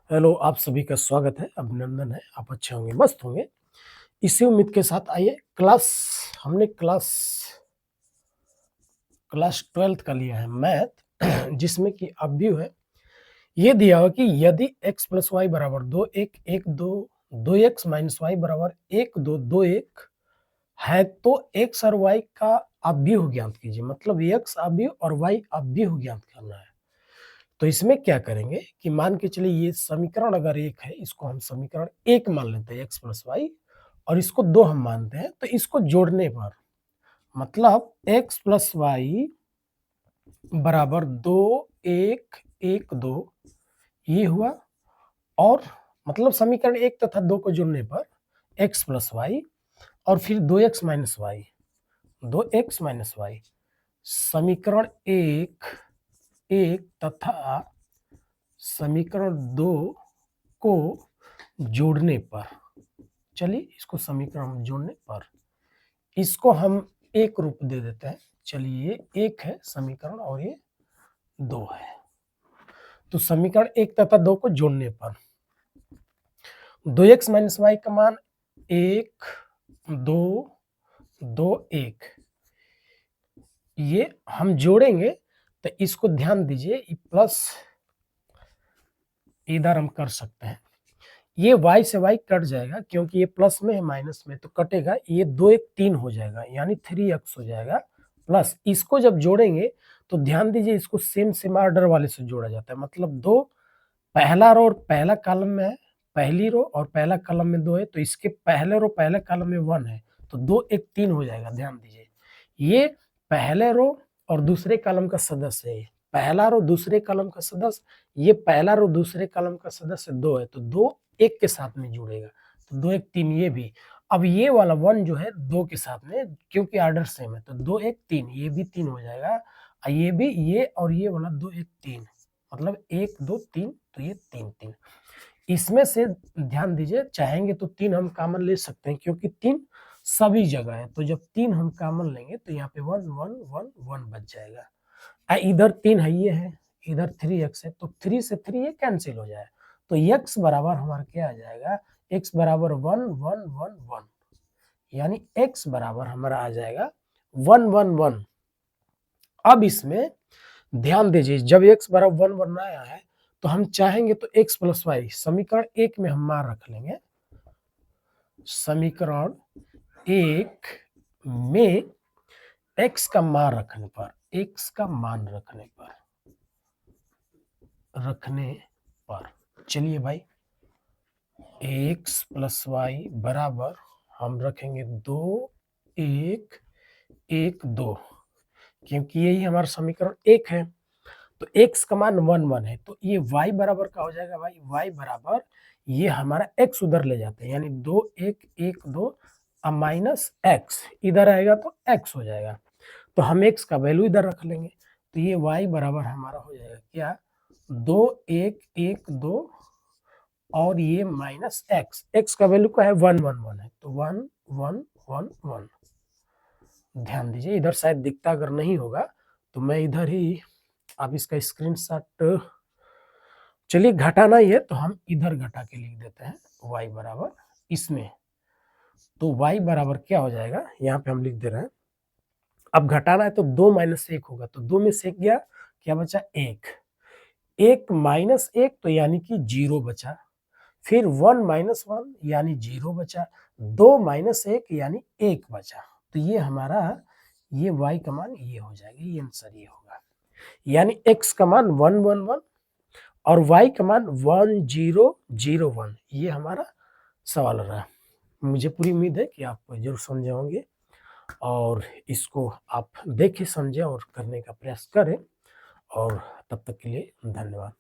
Hello, आप सभी का स्वागत है, अभिनंदन है, आप अच्छे होंगे, मस्त होंगे। इसी उम्मीद के साथ आइए हमने क्लास 12th का लिया है मैथ जिसमें कि अवयव है। ये दिया हुआ कि यदि x प्लस वाई बराबर 2 1 1 2 2x माइनस वाई बराबर 1 2 2 1 है तो x और y का अवयव ज्ञात कीजिए। मतलब x अवयव और y अवयव ज्ञात करना है। तो इसमें क्या करेंगे कि मान के चलिए ये समीकरण अगर एक है, इसको हम समीकरण एक मान लेते हैं x प्लस वाई, और इसको दो हम मानते हैं। तो इसको जोड़ने पर मतलब x प्लस वाई बराबर 2 1 1 2 ये हुआ। और मतलब समीकरण एक तथा दो को जोड़ने पर x प्लस वाई और फिर 2x minus Y 2x minus Y. समीकरण एक तथा समीकरण दो को जोड़ने पर, चलिए इसको समीकरण जोड़ने पर इसको हम एक रूप दे देते हैं। चलिए ये एक है समीकरण और ये दो है। तो समीकरण एक तथा दो को जोड़ने पर 2x माइनस वाई का मान 1 2 2 1 ये हम जोड़ेंगे। तो इसको ध्यान दीजिए, प्लस इधर हम कर सकते हैं, ये y से y कट जाएगा क्योंकि ये प्लस में है माइनस में तो कटेगा। ये 2 1 3 हो जाएगा यानी 3x हो जाएगा। प्लस इसको जब जोड़ेंगे तो ध्यान दीजिए इसको सेम ऑर्डर वाले से जोड़ा जाता है। मतलब दो पहला रो और पहला कॉलम में है, पहली रो और पहला कॉलम में दो है, तो इसके पहले रो पहले कॉलम में 1 है तो 2 1 3 हो जाएगा। ध्यान दीजिए ये पहले रो और दूसरे कॉलम का सदस्य है, पहला रो दूसरे कॉलम का सदस्य, ये पहला रो दूसरे कॉलम का सदस्य 2 है तो 2 1 के साथ में जुड़ेगा तो 2 1 3 ये भी। अब ये वाला 1 जो है 2 के साथ में क्योंकि ऑर्डर सेम है तो 2 1 3 ये भी 3 हो जाएगा। ये भी ये और ये वाला 2 1 3 मतलब 1 2 3 तो ये 3 3। इसमें से ध्यान दीजिए चाहेंगे तो 3 हम कॉमन ले सकते हैं क्योंकि 3 सभी जगह है। तो जब 3 हम कॉमन लेंगे तो यहाँ पे 1 1 1 1 बच जाएगा। इधर 3 है, ये है, इधर 3x है तो 3 से 3 ये कैंसिल हो जाए तो x बराबर हमारा क्या आ जाएगा, x बराबर 1 1 1 1 यानी x बराबर हमारा आ जाएगा 1 1 1। अब इसमें ध्यान दीजिए जब x बराबर 1 1 आया है तो हम चाहेंगे तो x प्लस वाई समीकरण एक में हम मान रख लेंगे। समीकरण एक में x का मान रखने पर चलिए भाई x प्लस वाई बराबर हम रखेंगे 2 1 1 2 क्योंकि यही हमारा समीकरण एक है। तो x का मान 1 1 है तो ये y बराबर का हो जाएगा भाई, y बराबर ये हमारा x उधर ले जाते हैं यानी 2 1 1 2 अब माइनस x इधर आएगा तो x हो जाएगा। तो हम x का वैल्यू इधर रख लेंगे तो ये y बराबर हमारा हो जाएगा क्या, 2 1 1 2 और ये माइनस x का वैल्यू का है 1 1 1 है तो 1 1 1 1। ध्यान दीजिए इधर शायद दिखता अगर नहीं होगा तो मैं इधर ही, आप इसका स्क्रीनशॉट, चलिए घटाना ही है तो हम इधर घटा के लिख देते हैं y बराबर इसमें। तो y बराबर क्या हो जाएगा, यहाँ पे हम लिख दे रहे हैं। अब घटाना है तो 2 माइनस 1 होगा तो 2 में से 1 गया, क्या बचा 1, 1 माइनस 1 तो यानी कि 0 बचा, फिर 1 माइनस 1 यानी 0 बचा, 2 माइनस 1 यानी 1 बचा। तो ये हमारा ये y का मान ये हो जाएगा, ये आंसर ये होगा। यानी x का मान 1 1 1 और y का मान 1 0 0 1 ये हमारा सवाल रहा। मुझे पूरी उम्मीद है कि आप जरूर समझे होंगे और इसको आप देखें समझें और करने का प्रयास करें। और तब तक के लिए धन्यवाद।